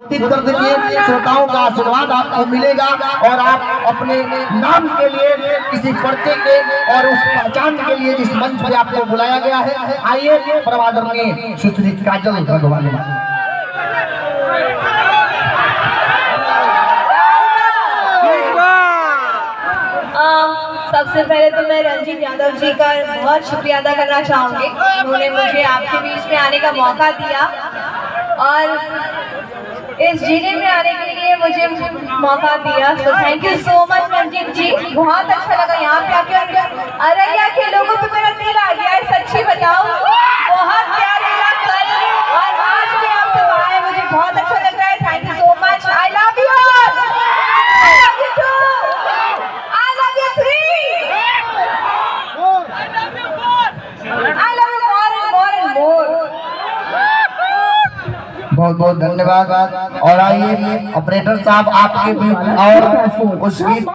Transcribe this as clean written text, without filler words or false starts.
कर दीजिए, श्रोताओं का आशीर्वाद आपको मिलेगा और आप अपने नाम के लिए किसी पर्चे के और उस पहचान के लिए जिस मंच पे आपको बुलाया गया है, आइए परमादरणीय सुश्री काजल भगवान। सबसे पहले तो मैं रंजीत यादव जी का बहुत शुक्रिया अदा करना चाहूँगी। उन्होंने मुझे आपके बीच में आने का मौका दिया और इस जिले में आने के लिए मुझे मौका दिया। So thank you so much Ranjit ji, बहुत अच्छा लगा यहाँ पे आके। अररिया के लोगों पे मेरा दिल आ गया है, सच्ची बताऊँ, बहुत प्यार मिला कल और आज भी आप सब आए, मुझे बहुत अच्छा लग रहा है। Thank you so much, I love you all, I love you too, I love you three, I love you more and more and more. बहुत बहुत धन्यवाद। और आइए ऑपरेटर साहब आपके भी और उस गीत